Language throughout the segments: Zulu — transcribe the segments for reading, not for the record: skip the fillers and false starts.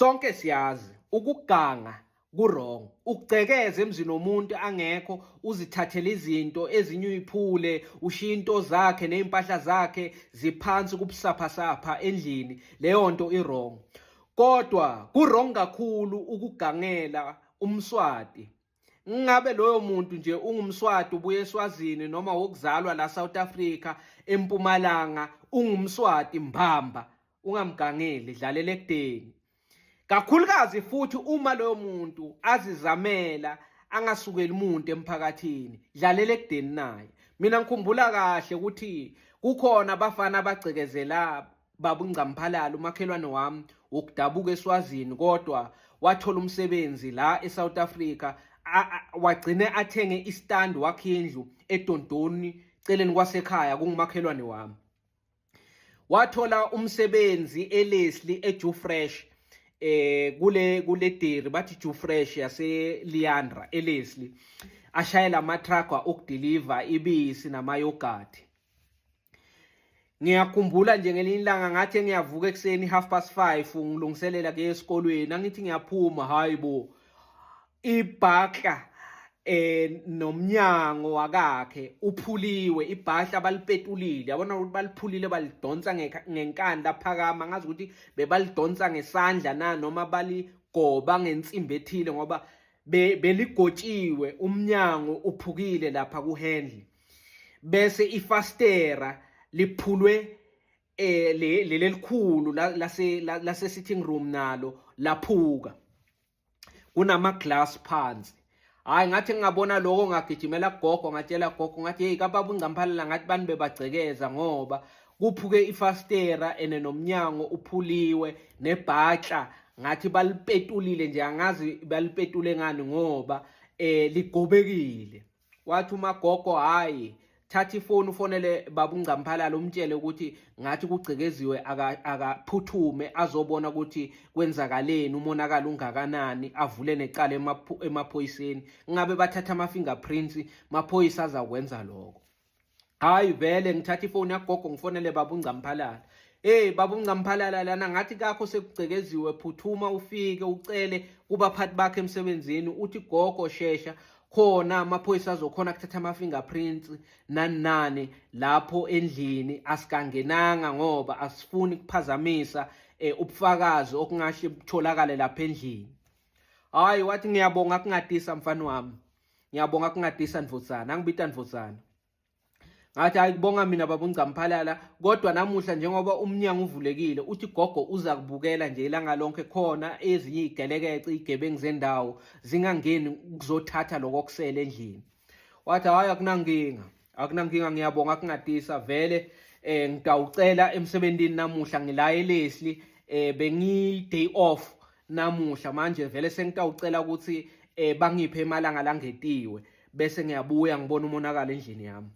Sonke siyazi ukuganga ku-wrong. Ukugcekeza emzini womuntu angekho uzithathele izinto ezinye uyiphule, ushiye into zakhe ney'mpahla zakhe ziphansi kubusaphasapha endlini, leyo nto i-wrong. Kodwa ku-wrong kakhulu ukugangela umswati. Ngabe loyo muntu nje ungumswati ubuye eSwazini noma wokuzalwa la South Africa eMpumalanga, ungumswati mbamba, ungamgangeli, dlalela ekudeni. Kakhulukazi futhi uma loyo muntu azizamela angasukeli umuntu emphakathini, dlalela ekudeni naye. Mina ngikhumbula kahle ukuthi kukhona abafana abagcekezela baba uNgcamphalala, umakhelwane wami, ukudabuka eSwazini, kodwa wathola umsebenzi la eSouth Africa, wagcine athenge istand wakhe indlu eDondoni celeni kwasekhaya kungumakhelwane wami. Wathola umsebenzi eLeslie eJuFresh, kule dairy bathi Jufresh yase Leandra eLeslie, ashayela amatraga okudeliver ibisi namayogathi. Ngiyakhumbula nje ngelinye ilanga ngathi ngiyavuka ekseni 5:30 ngilungiselela ke esikolweni, angithi ngiyaphuma, hayibo ibhakla nomnyango wakakhe uphuliwe, ibhahla balipetulile, yabona ukuthi baliphulile balidonsa ngenkanda phakama, ngazi ukuthi bebalidonsa ngesandla noma baligoba ngensimbi ethile ngoba beligotshiwe, umnyango uphukile lapha kuhandle, bese ifastera liphulwe lelikhulu lase sitting room nalo laphuka, kunama glass phansi. Hayi ngathi ngingabona lokho ngagijimela gogo, ngatshela gogo ngathi hey kaBaba uNgcamphalala, ngathi bani bebagcekeza ngoba kuphuke ifastera nomnyango uphuliwe nebhatla, ngathi balipetulile nje, angazi balipetule ngani ngoba ligobekile. Wathi umagogo hayi thatha ifoni ufonele Baba uNgcamphalala umtshele ukuthi ngathi kugcekeziwe, akaphuthume azobona ukuthi kwenzakaleni, umonakala ungakanani, avule necala emaphoyiseni. Ngabe bathatha ama-fingerprints, maphoyisa azakwenza lokho. Hayi vele ngithatha ifoni yagogo ngifonele Baba uNgcamphalala. Hey Baba uNgcamphalala, lana ngathi kakho sekugcekeziwe, phuthuma ufike ucele kubaphathi bakhe emsebenzini, uthi gogo shesha khona amaphoyisa azokhona kuthatha ama-fingerprints nani lapho endlini, asikangenanga ngoba asifuni kuphazamisa ubufakazi okungasho butholakale lapha endlini. Hayi wathi ngiyabonga kungadisa mfana wami, ngiyabonga kungadisa Ndvotsana, angibita Ndvotsana. Ngathi ayikubonga mina Baba uNgcamphalala, kodwa namuhla njengoba umnyango uvulekile, uthi gogo uza kubukela nje ilanga lonke, khona ezinye igelekece igebengu zendawo zingangeni kuzothatha lokho kusele endlini. Wathi hayi akunankinga, ngiyabonga kungadisa vele. Ngitawucela emsebenzini namuhla, ngila eLeslie, bengi day off namuhla, manje vele sengitawucela ukuthi bangiphe emalanga langetiwe bese ngiyabuya ngibona umonakala endlini yami.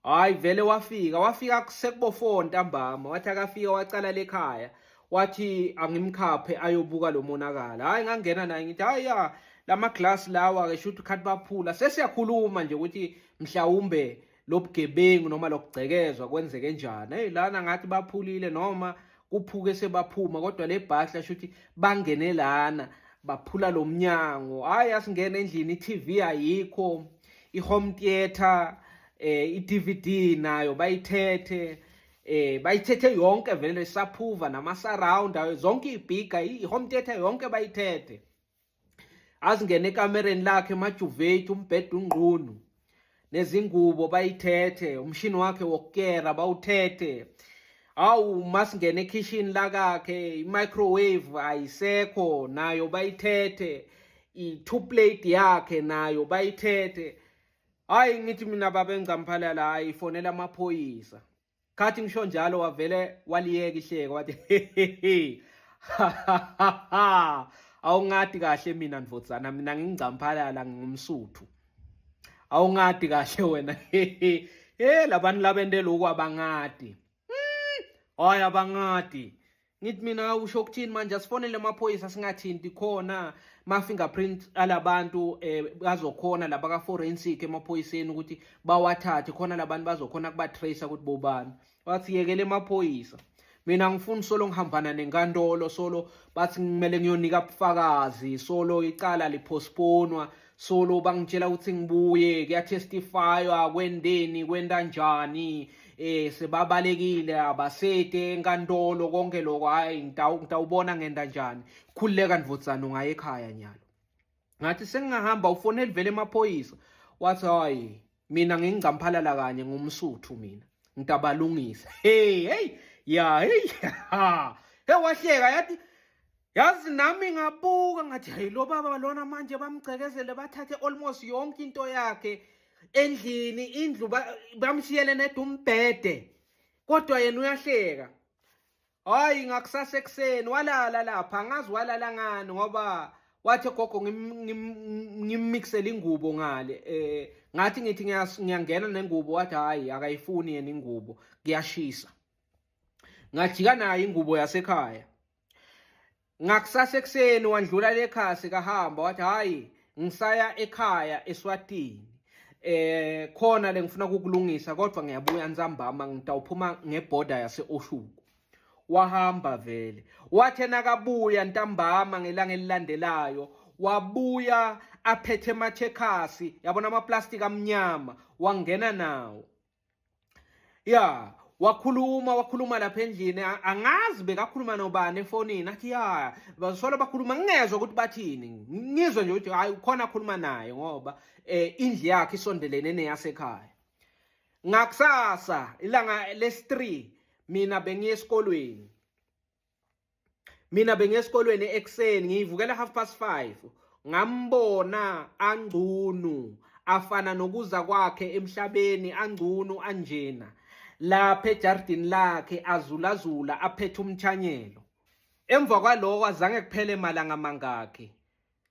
Hayi vele wafika sekubo4 ntambama, wathi akafika wacala lekhaya, wathi angimkhaphe ayobuka lo monakala. Hayi ngangena naye ngithi hayi ya lama glass lawa ke shothi khathi baphula, sesiyakhuluma nje ukuthi mhlawumbe lobugebengu noma lokugcekezwa kwenzeke njani. Hey lana ngathi baphulile noma kuphuke sebaphuma, kodwa le bhahla shothi bangene lana baphula lo mnyango. Hayi asingena endlini, iTV ayikho, ihome theater, i-DVD nayo bayithethe, yonke vele, saphuva nama-surround zonke ibhiga, i-home theater yonke bayithethe. Azingene ekamereni lakhe emajuvethi, umbhede unqunu nezingubo bayithethe, umshini wakhe wokukera bawuthethe. Awu masingene ekitchen lakakhe, i-microwave ayisekho nayo bayithethe, i-two plate yakhe nayo bayithethe. Hayi ngithi mina Baba uNgcamphalala, hayi fonela amaphoyisa. Khathi ngisho njalo wavele waliyeka ihleko wathi awungadi kahle mina Ndvotsana, mina nginguNgcamphalala, ngingumSuthu. Awungadi kahle wena labantu labende lokhu abangadi. Hayi abangadi. Ngithi mina usho ukuthini manje, asifonele amaphoyisa singathinti, khona ma-fingerprint alabantu bazokhona laba ka-forensic emaphoyiseni ukuthi bawathathe, khona labantu bazokhona kubatracer ukuthi bobani. Wathi yekele amaphoyisa mina ngifuna solo ngihambana nenkantolo, solo bathi kumele ngiyonika ubufakazi, solo icala lipostponwa, solo bangitshela ukuthi ngibuye kuyatestifywa kwendeni kwenta njani, sebabalekile abasete enkantolo konke lokho. Hayi ngitawubona ngenta njani, khululeka Ndvodzana ungaya ekhaya nyalo. Ngathi sengingahamba ufonele vele emaphoyisa, wathi hayi mina ngingamphalala kanye ngumsuthu mina ngitabalungisa. Hey wahleka yathi yazi nami ngabuka ngathi hayi lo baba lona manje bamgcekezele bathathe almost yonke into yakhe endlini, indlu bamshiyele ned umbhede, kodwa yena uyahleka. Hayi ngakusasa ekuseni walala lapha, angazi walala ngani ngoba wathi gogo ngimixele ingubo ngale. Ngathi ngithi ngiyangena nengubo, wathi hayi akayifuni yena ingubo kuyashisa. Ngajika nayo ingubo yasekhaya. Ngakusasa ekuseni wandlula lekhasi kahamba wathi hayi ngisaya ekhaya eSwatini. Khona le ngifuna ukukulungisa kodwa ngiyabuya nzambama ngitawuphuma ngeborder yase-Oshuku. Wahamba vele wathi nakabuya ntambama ngelanga elilandelayo, wabuya aphethe amacheckers, yabona amaplastic amnyama, wangena nawo. Wakhuluma lapha endlini, angazi bekakhuluma nobani efonini. Athi basolo bakhuluma ngingezwe ukuthi bathini, ngizwe nje ukuthi hayi ukhona akhuluma naye ngoba indlu yakhe isondelene neyasekhaya. Ngakusasa ilanga lesi-3 mina bengiye esikolweni ekuseni, ngivukela 5:30, ngambona angcunu afana nokuza kwakhe emhlabeni, angcunu anjena lapha ejardini lakhe azulazula aphethe umthanyelo. Emva kwaloko azange kuphele malanga mangakhe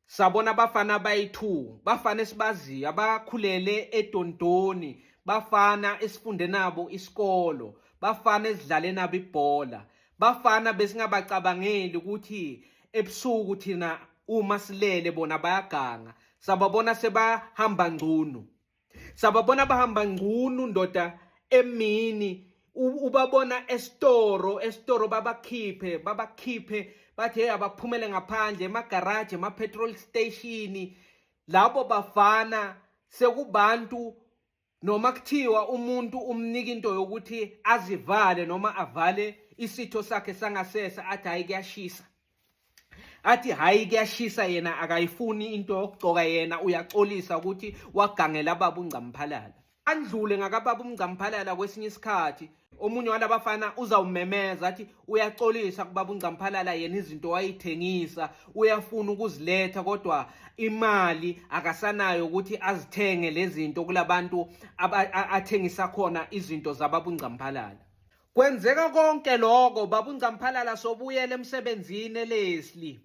sabona abafana abayi-2, bafana esibaziyo abakhulele eDontoni, bafana esifunde nabo isikolo, bafana esidlale nabo ibhola, bafana besingabacabangeli ukuthi ebusuku thina uma silele bona bayaganga. Sababona sebahamba ngcunu, sababona bahamba ngcunu ndoda emini, ubabona esitoro babakhiphe bathi abaphumele ngaphandle emagaraji, ema-petrol station. Labo bafana sekubantu noma kuthiwa umuntu umnika into yokuthi azivale noma avale isitho sakhe sangasese, athi hayi kuyashisa, athi hayi kuyashisa, yena akayifuni into yokugcoka, yena uyaxolisa ukuthi wagangela ababa uNgcamphalala. Andlule ngakababa uNgcamphalala kwesinye isikhathi, omunye walabafana uzawumemeza athi uyaxolisa kubaba uNgcamphalala, yena izinto wayithengisa uyafuna ukuziletha kodwa imali akasanayo ukuthi azithenge lezi zinto kulabantu athengisa khona izinto zababa uNgcamphalala. Kwenzeka konke lokho baba uNgcamphalala sobuyela emsebenzini eLeslie,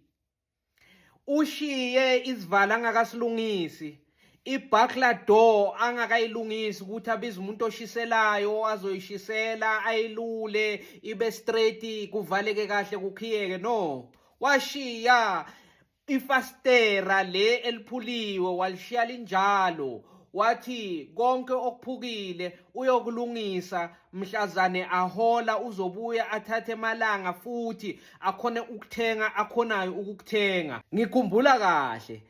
ushiye izivala angakasilungisi, i-buckler door angakayilungisi ukuthi abize umuntu oshiselayo azoyishisela, ayilule ibe straight, kuvaleke kahle kukhiyeke. No, washiya ifastera le eliphuliwe walishiya linjalo, wathi konke okuphukile uyokulungisa, mhlazane ahola uzobuya athathe emalanga futhi akhone ukuthenga akhonayo ukukuthenga. Ngikhumbula kahle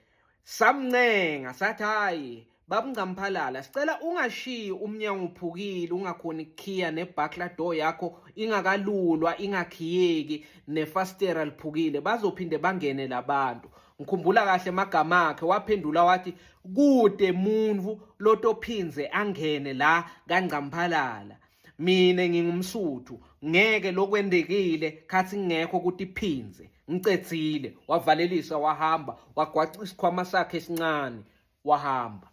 samncenga sathi hayi baba uNgcamphalala, sicela ungashiyi umnyango uphukile, ungakhoni ukukhiya ne-buckler door yakho ingakalulwa ingakhiyeki, nefastera liphukile, bazophinde bangene labantu. Ngikhumbula kahle amagama akhe, waphendula wathi kude muntu lotophinze angene la kaNgcamphalala, mina ngingumsuthu, ngeke lokwendekile khathi ngekho ukuthi iphinze, ngicedzile. Wavalelisa wahamba, wagwaca isikhwama sakhe esincane wahamba.